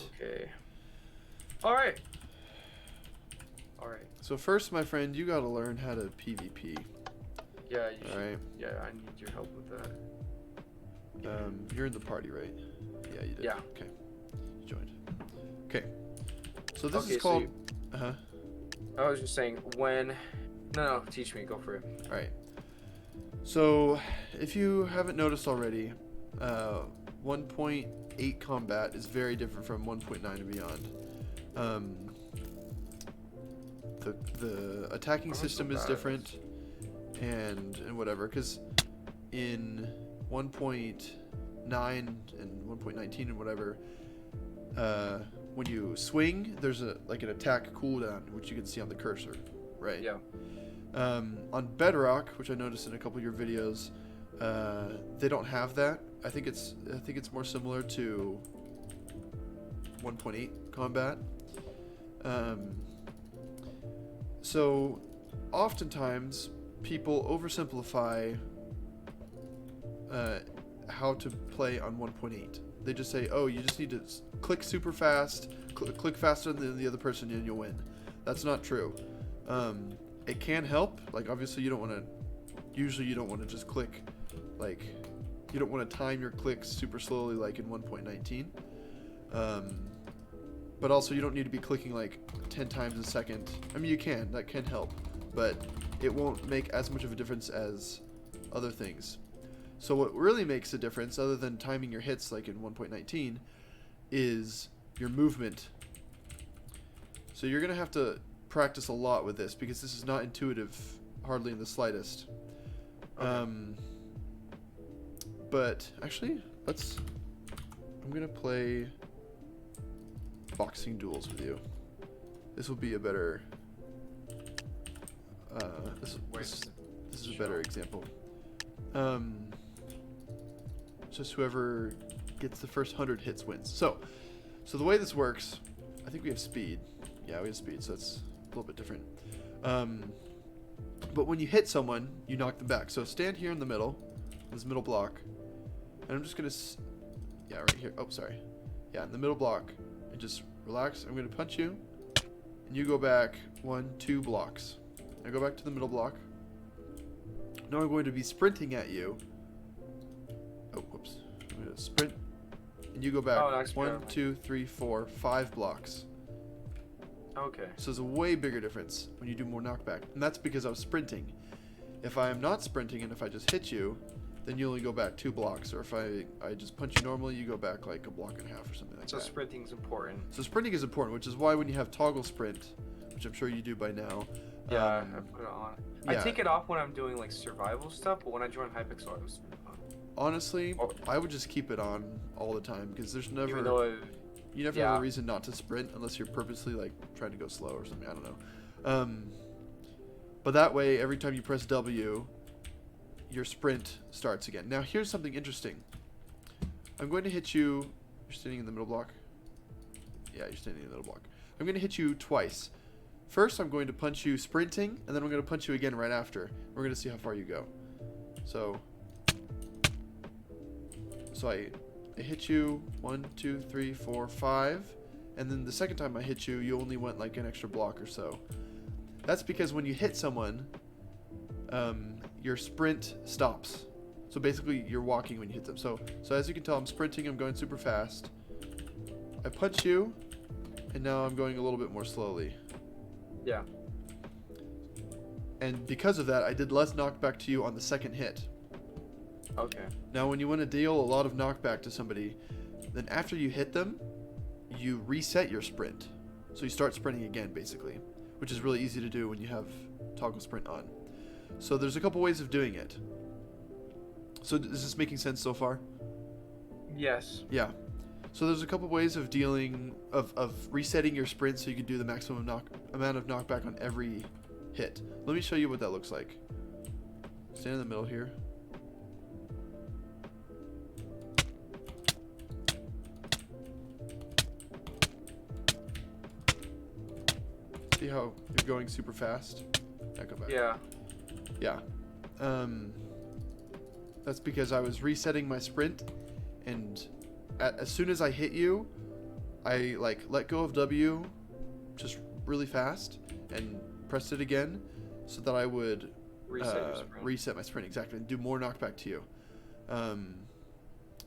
right. Okay. All right. All right. So first, my friend, you gotta learn how to PvP. Yeah, you should. Alright. Yeah, I need your help with that. You're in the party, right? Yeah, you did. Yeah. Okay. You joined. Okay. So this Okay, is called. so I was just saying when. No, teach me. Go for it. All right. So if you haven't noticed already, 1.8 combat is very different from 1.9 and beyond. The attacking system is different, and whatever, because in 1.9 and 1.19 and whatever, when you swing, there's an attack cooldown, which you can see on the cursor, right? Yeah. On Bedrock, which I noticed in a couple of your videos, they don't have that. I think it's more similar to 1.8 combat. So oftentimes people oversimplify how to play on 1.8. They just say, oh, you just need to click super fast, click faster than the other person and you'll win. That's not true. It can help. Like, obviously you don't want to just click, like, you don't want to time your clicks super slowly like in 1.19. But also you don't need to be clicking like 10 times a second. I mean, you can, that can help, but it won't make as much of a difference as other things. So what really makes a difference, other than timing your hits like in 1.19, is your movement. So you're going to have to practice a lot with this because this is not intuitive hardly in the slightest. Okay. But actually, I'm going to play boxing duels with you. This will be a better this is a better example. Just whoever gets the first 100 hits wins. So the way this works, I think we have speed. Yeah, we have speed, so that's a little bit different. But when you hit someone, you knock them back. So stand here in the middle, this middle block, and I'm just gonna, yeah, right here. Oh, sorry. Yeah, in the middle block, and just relax. I'm gonna punch you, and you go back 1-2 blocks. I go back to the middle block. Now I'm going to be sprinting at you. Oh, whoops. I'm going to sprint. And you go back 1, 2, 3, 4, 5 blocks. Okay. So there's a way bigger difference when you do more knockback. And that's because I was sprinting. If I am not sprinting and if I just hit you, then you only go back 2 blocks. Or if I just punch you normally, you go back like a block and a half or something like that. So sprinting is important. So sprinting is important, which is why when you have toggle sprint, which I'm sure you do by now. Yeah, I put it on. Yeah. I take it off when I'm doing like survival stuff, but when I join Hypixel, I was honestly, I would just keep it on all the time because there's never, you never have a reason not to sprint unless you're purposely like trying to go slow or something. I don't know. But that way, every time you press W, your sprint starts again. Now, here's something interesting. I'm going to hit you. You're standing in the middle block. Yeah, you're standing in the middle block. I'm going to hit you twice. First, I'm going to punch you sprinting, and then I'm going to punch you again right after. We're going to see how far you go. So I hit you 1, 2, 3, 4, 5, and then the second time I hit you, you only went like an extra block or so. That's because when you hit someone, your sprint stops. So basically, you're walking when you hit them. So as you can tell, I'm sprinting. I'm going super fast. I punch you, and now I'm going a little bit more slowly. Yeah. And because of that, I did less knockback to you on the second hit. Okay. Now, when you want to deal a lot of knockback to somebody, then after you hit them, you reset your sprint. So you start sprinting again, basically, which is really easy to do when you have toggle sprint on. So there's a couple ways of doing it. So is this making sense so far? Yes. Yeah. So there's a couple ways of resetting your sprint so you can do the maximum amount of knockback on every hit. Let me show you what that looks like. Stand in the middle here. See how you're going super fast? I go back. Yeah. Yeah. That's because I was resetting my sprint, and as soon as I hit you, I like let go of W just really fast and pressed it again so that I would reset my sprint exactly and do more knockback to you.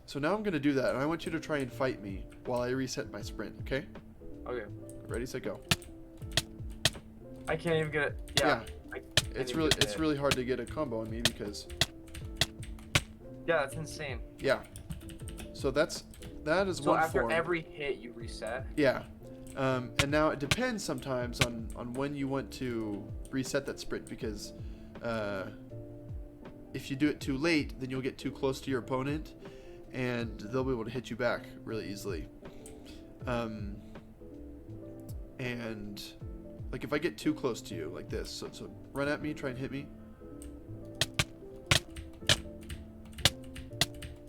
So now I'm going to do that, and I want you to try and fight me while I reset my sprint, okay? Okay. Ready, set, go. I can't even get it. Yeah. It's really hard to get a combo on me because... Yeah, that's insane. Yeah. So that is one form. So after every hit, you reset? Yeah. And now it depends sometimes on when you want to reset that sprint, because if you do it too late, then you'll get too close to your opponent, and they'll be able to hit you back really easily. And like if I get too close to you like this, so run at me, try and hit me.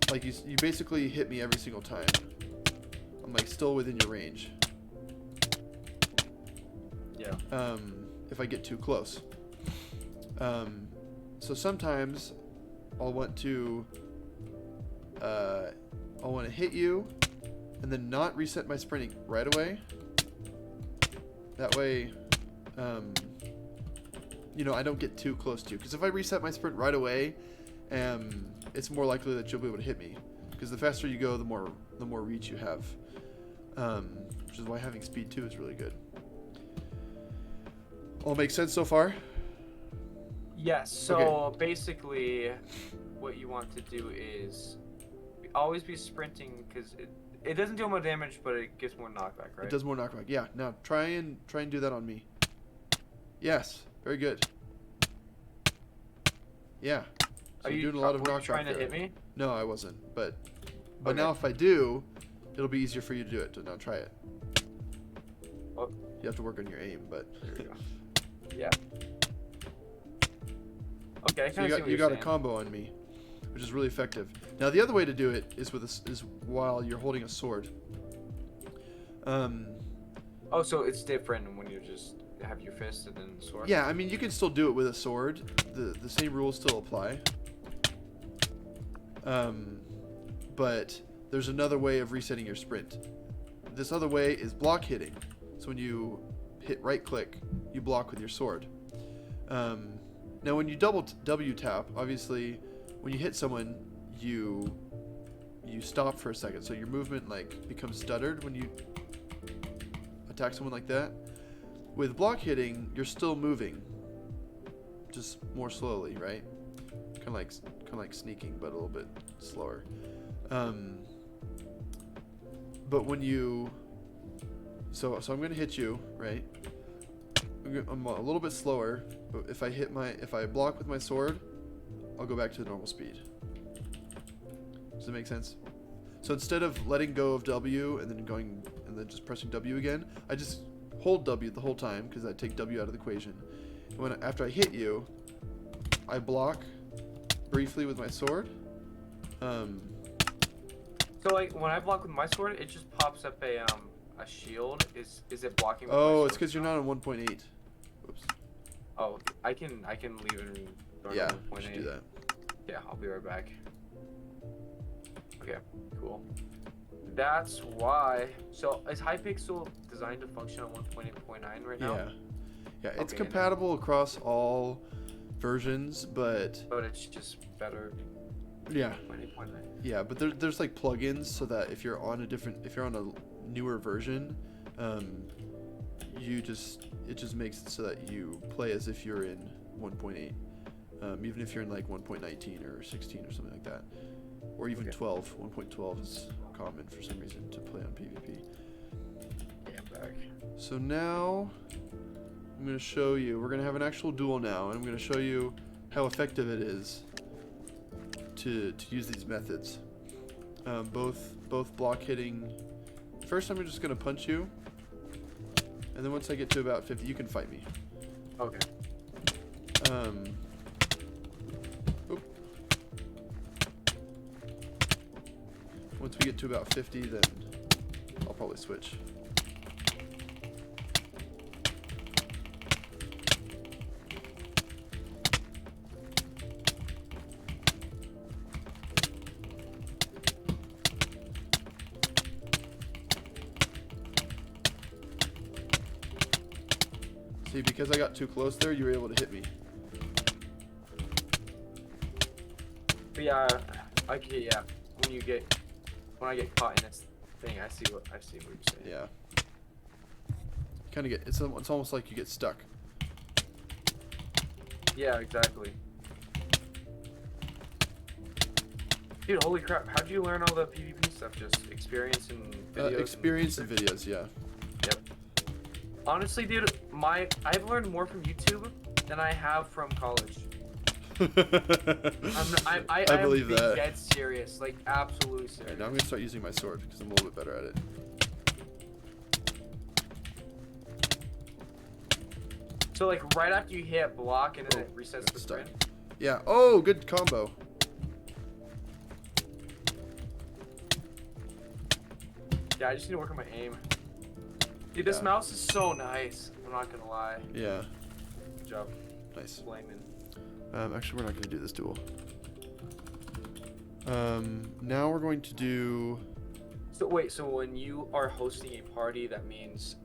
Like you basically hit me every single time. I'm like still within your range. Yeah. If I get too close. So sometimes I'll want to hit you and then not reset my sprinting right away. That way, you know, I don't get too close to you. Because if I reset my sprint right away, it's more likely that you'll be able to hit me. Because the faster you go, the more reach you have. Which is why having speed 2 is really good. All make sense so far? Yes. So basically, what you want to do is always be sprinting, because it doesn't deal more damage, but it gives more knockback, right? It does more knockback. Yeah. Now try and do that on me. Yes. Very good. Yeah. So you're doing a lot of knockback. Are you trying to hit me? No, I wasn't. But now if I do, it'll be easier for you to do it. So now try it. Oh. You have to work on your aim, but. There we go. Yeah. Okay. So you got a combo on me, which is really effective. Now the other way to do it is is while you're holding a sword. Oh, so it's different when you just have your fist and then sword. Yeah, I mean you can still do it with a sword. The same rules still apply. But there's another way of resetting your sprint. This other way is block hitting. So when you hit right click, you block with your sword. Now when you double W tap, obviously when you hit someone, you stop for a second, so your movement like becomes stuttered when you attack someone like that. With block hitting, you're still moving, just more slowly, right? Kind of like sneaking, but a little bit slower. But when you so I'm gonna hit you, right? I'm a little bit slower, but if I block with my sword, I'll go back to the normal speed. Does that make sense? So instead of letting go of W and then just pressing W again, I just hold W the whole time because I take W out of the equation. And after I hit you, I block briefly with my sword. So like when I block with my sword, it just pops up a shield. Is it blocking with my Oh, sword? it's because you're not on 1.8. Oops. Oh, I can leave it and go yeah, to 1.8. you should do that. Yeah, I'll be right back. Okay, cool. That's why. So is Hypixel designed to function on 1.8.9 right now? Yeah, it's compatible across all versions, but it's just better. Yeah. 1.8.9. Yeah, but there's like plugins so that if you're on a newer version, it just makes it so that you play as if you're in 1.8, even if you're in like 1.19 or 16 or something like that, or even 12. 1.12 is common for some reason to play on PvP. Yeah, I'm back. So now I'm going to show you. We're going to have an actual duel now, and I'm going to show you how effective it is to use these methods. Both block hitting. First, I'm just going to punch you, and then once I get to about 50, you can fight me. Okay. Once we get to about 50, then I'll probably switch. See, because I got too close there, you were able to hit me. But yeah, okay, yeah. When I get caught in this thing, I see what you're saying. Yeah. Kind of it's almost like you get stuck. Yeah, exactly. Dude, holy crap! How'd you learn all the PvP stuff? Just experience and videos. Experience and videos, yeah. Yep. Honestly, dude, I've learned more from YouTube than I have from college. I believe am being that. dead serious, like absolutely serious. Right, now I'm gonna start using my sword because I'm a little bit better at it. So like right after you hit block and then it resets the sprint. Yeah. Oh, good combo. Yeah, I just need to work on my aim. Dude, this mouse is so nice. I'm not gonna lie. Yeah. Good job. Nice. Blaming. Actually, we're not gonna do this duel. Now we're going to do. So wait, so when you are hosting a party, that means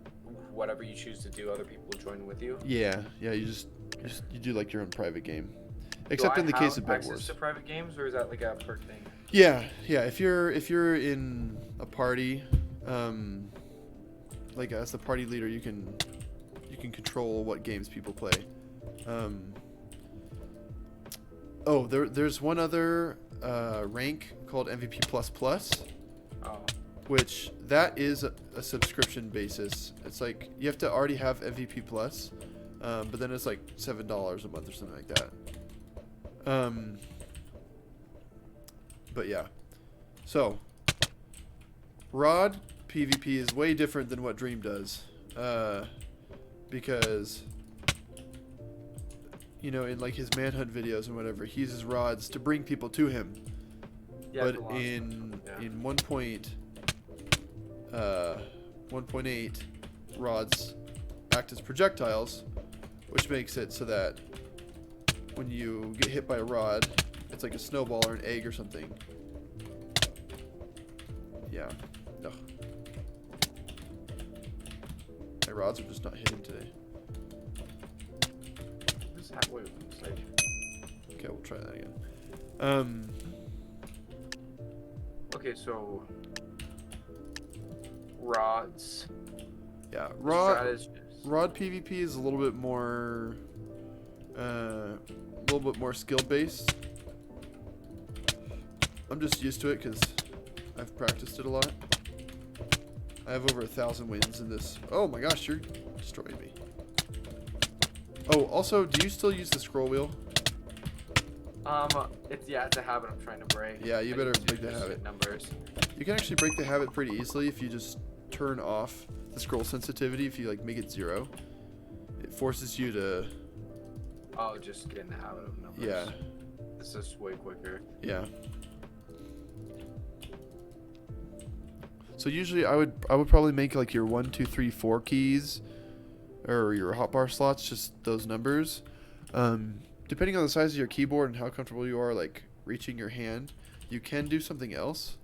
whatever you choose to do, other people will join with you? Yeah, you do like your own private game. Except in the case of Bed Wars. Access to private games, or is that like a perk thing? Yeah. If you're in a party, like as the party leader, you can control what games people play. There's one other rank called MVP++. Oh. Which that is a subscription basis. It's like you have to already have MVP Plus, but then it's like $7 a month or something like that. But yeah, so Rod PvP is way different than what Dream does, because in like his manhunt videos and whatever, he uses rods to bring people to him. Yeah, but in 1.8, rods act as projectiles, which makes it so that when you get hit by a rod, it's like a snowball or an egg or something. Yeah. No. My rods are just not hitting today. Okay, we'll try that again. Okay, so rods. Yeah, rod PvP is a little bit more skill based. I'm just used to it because I've practiced it a lot. I have over 1,000 wins in this. Oh my gosh, you're destroying me. Oh, also, do you still use the scroll wheel? It's a habit I'm trying to break. Yeah, you better break the habit. Numbers. You can actually break the habit pretty easily if you just turn off the scroll sensitivity. If you like make it 0, it forces you to. Oh, just get in the habit of numbers. Yeah. This is way quicker. Yeah. So usually I would probably make like your 1, 2, 3, 4 keys, or your hotbar slots, just those numbers. Depending on the size of your keyboard and how comfortable you are like reaching your hand, you can do something else.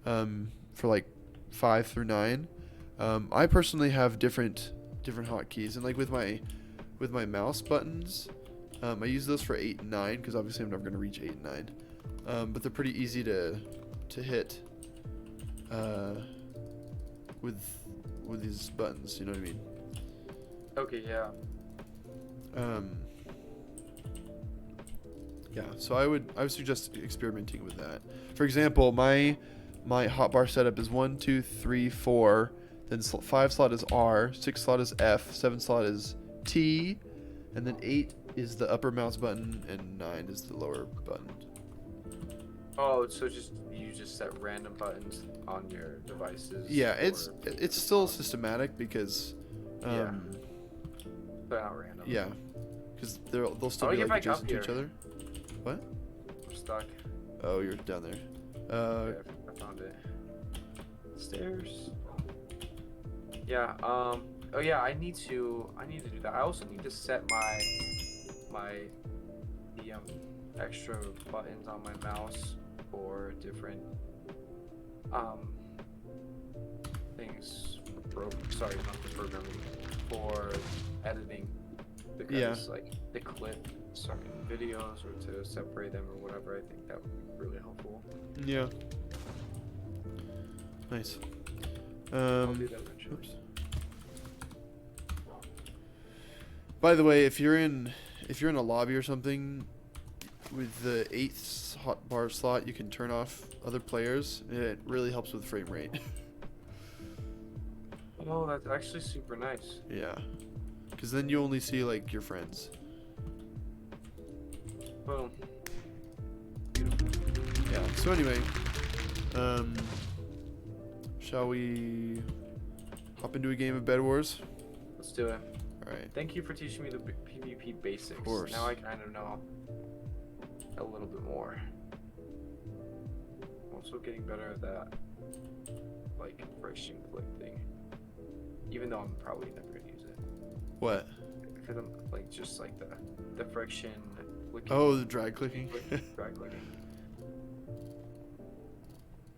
For like 5 through 9. I personally have different hotkeys, and like with my mouse buttons, I use those for 8 and 9 because obviously I'm never going to reach 8 and 9. But they're pretty easy to hit with these buttons. You know what I mean? Okay. Yeah. Yeah. So I would suggest experimenting with that. For example, my hotbar setup is 1, 2, 3, 4. Then 5 slot is R, 6 slot is F, 7 slot is T, and then 8 is the upper mouse button, and 9 is the lower button. Oh, so you just set random buttons on your devices? Yeah, it's still systematic because they're not random. Yeah, because they'll still be like adjacent to each other. What? I'm stuck. Oh, you're down there. Okay, I found it. Stairs. Yeah. Oh yeah. I need to do that. I also need to set the extra buttons on my mouse for different things. Sorry, not the programming. for editing because like the clip certain videos or to separate them or whatever. I think that would be really helpful. Yeah. Nice. I'll do that eventually. Oops. By the way, if you're in a lobby or something, with the 8th hotbar slot, you can turn off other players. It really helps with frame rate. Oh, that's actually super nice. Yeah, because then you only see like your friends. Boom. Yeah. So anyway, shall we hop into a game of Bed Wars? Let's do it. All right. Thank you for teaching me the PvP basics. Of course. Now I kind of know a little bit more. I'm also getting better at that, like, friction click thing. Even though I'm probably never gonna use it. What? Because I'm like just like the friction clicking. Oh, the drag clicking. Drag clicking.